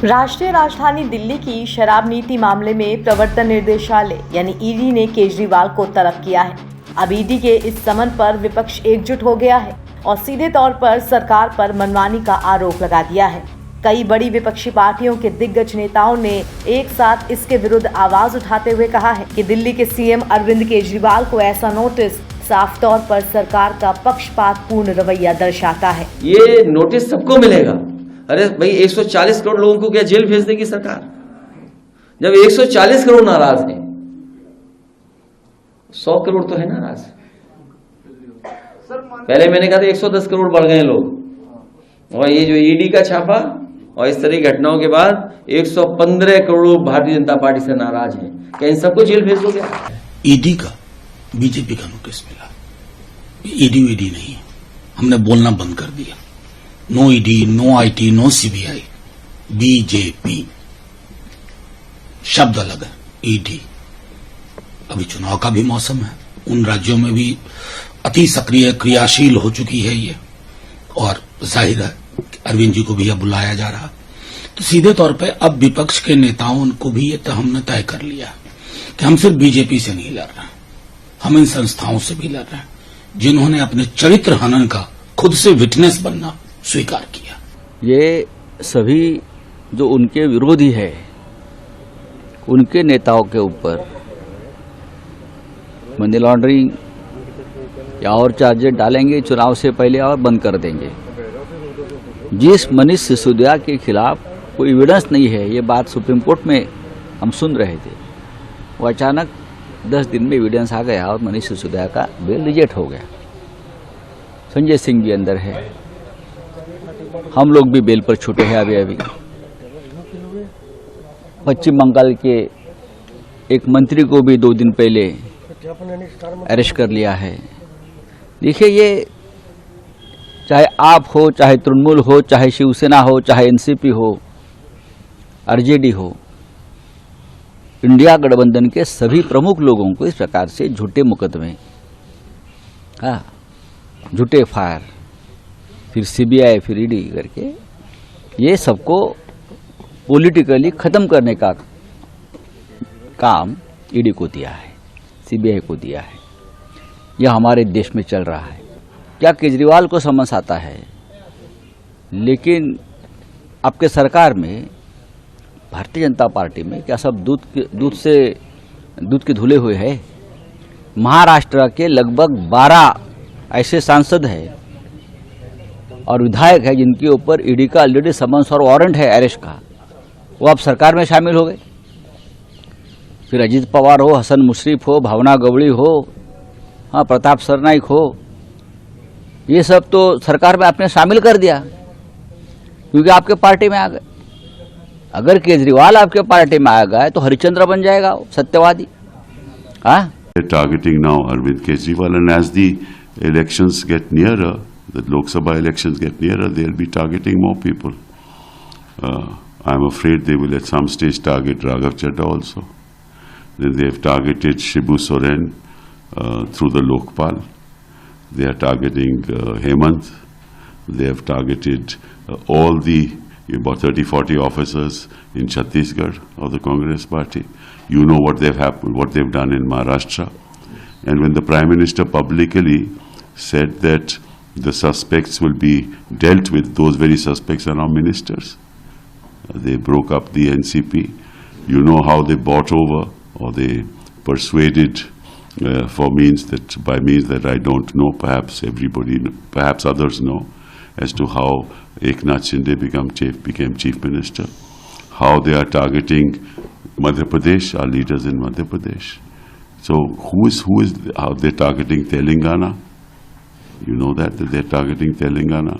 राष्ट्रीय राजधानी दिल्ली की शराब नीति मामले में प्रवर्तन निर्देशालय यानी ईडी ने केजरीवाल को तलब किया है। अब ईडी के इस समन पर विपक्ष एकजुट हो गया है और सीधे तौर पर सरकार पर मनमानी का आरोप लगा दिया है। कई बड़ी विपक्षी पार्टियों के दिग्गज नेताओं ने एक साथ इसके विरुद्ध आवाज उठाते हुए कहा है कि दिल्ली के सीएम अरविंद केजरीवाल को ऐसा नोटिस साफ तौर पर सरकार का पक्षपातपूर्ण रवैया दर्शाता है। ये नोटिस सबको मिलेगा। अरे भाई 140 करोड़ लोगों को क्या जेल भेज देगी सरकार? जब 140 करोड़ नाराज हैं, 100 करोड़ तो है नाराज। पहले मैंने कहा था 110 करोड़ बढ़ गए लोग, और ये जो ईडी का छापा और इस तरह की घटनाओं के बाद 115 करोड़ भारतीय जनता पार्टी से नाराज हैं। क्या इन सबको जेल भेज दोगे? ईडी का बीजेपी का नोटिस मिला। ईडी नहीं, हमने बोलना बंद कर दिया। No ED, no IT, no CBI, BJP शब्द अलग है। ईडी अभी चुनाव का भी मौसम है, उन राज्यों में भी अति सक्रिय क्रियाशील हो चुकी है ये, और जाहिर है अरविंद जी को भी अब बुलाया जा रहा। तो सीधे तौर पे अब विपक्ष के नेताओं को भी ये हमने तय कर लिया कि हम सिर्फ बीजेपी से नहीं लड़ रहे, हम इन संस्थाओं से भी लड़ रहे हैं जिन्होंने अपने चरित्र हनन का खुद से विटनेस बनना स्वीकार किया। ये सभी जो उनके विरोधी है, उनके नेताओं के ऊपर मनी लॉन्ड्रिंग या और चार्जेस डालेंगे चुनाव से पहले और बंद कर देंगे। जिस मनीष सिसोदिया के खिलाफ कोई एविडेंस नहीं है, ये बात सुप्रीम कोर्ट में हम सुन रहे थे, वो अचानक 10 दिन में एविडेंस आ गया और मनीष सिसोदिया का बेल रिजेक्ट हो गया। संजय सिंह भी अंदर है, हम लोग भी बेल पर छूटे हैं। अभी पश्चिम बंगाल के एक मंत्री को भी 2 दिन पहले अरेस्ट कर लिया है। देखिए, ये चाहे आप हो, चाहे तृणमूल हो, चाहे शिवसेना हो, चाहे एनसीपी हो, आरजेडी हो, इंडिया गठबंधन के सभी प्रमुख लोगों को इस प्रकार से झूठे मुकदमे, झूठे फायर, फिर सीबीआई, फिर ईडी करके ये सबको पॉलिटिकली खत्म करने का काम ईडी को दिया है, सीबीआई को दिया है। यह हमारे देश में चल रहा है। क्या केजरीवाल को समझ आता है? लेकिन आपके सरकार में, भारतीय जनता पार्टी में क्या सब दूध के धुले हुए हैं? महाराष्ट्र के लगभग 12 ऐसे सांसद हैं और विधायक है जिनके ऊपर ईडी का ऑलरेडी समन्स और वारंट है अरेस्ट का, वो अब सरकार में शामिल हो गए। फिर अजीत पवार हो, हसन मुश्रीफ हो, भावना गवड़ी हो, प्रताप सरनाइक हो, ये सब तो सरकार में आपने शामिल कर दिया क्योंकि आपके पार्टी में आ गए। अगर केजरीवाल आपके पार्टी में आ गए तो हरिश्चंद्र बन जाएगा सत्यवादी। Targeting now Arvind Kejriwal, and as the elections get nearer, the Lok Sabha elections get nearer, they'll be targeting more people. I'm afraid they will at some stage target Raghav Chadha also. Then they have targeted Shibu Soren through the Lokpal. They are targeting Hemant. They have targeted all the about 30-40 officers in Chhattisgarh of the Congress party. You know what they've done in Maharashtra. And when the Prime Minister publicly said that the suspects will be dealt with, those very suspects are now ministers. They broke up the NCP. You know how they bought over, or they persuaded by means that I don't know, perhaps others know, as to how Eknath Shinde became Chief Minister, how they are targeting Madhya Pradesh, our leaders in Madhya Pradesh. So how they're targeting Telangana? You know that they're targeting Telangana.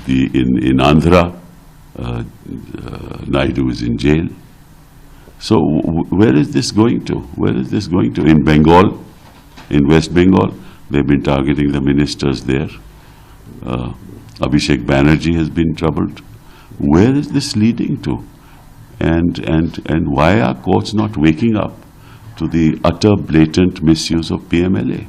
In Andhra, Naidu is in jail. So where is this going to? Where is this going to? In Bengal, in West Bengal, they've been targeting the ministers there. Abhishek Banerjee has been troubled. Where is this leading to? And why are courts not waking up to the utter blatant misuse of PMLA?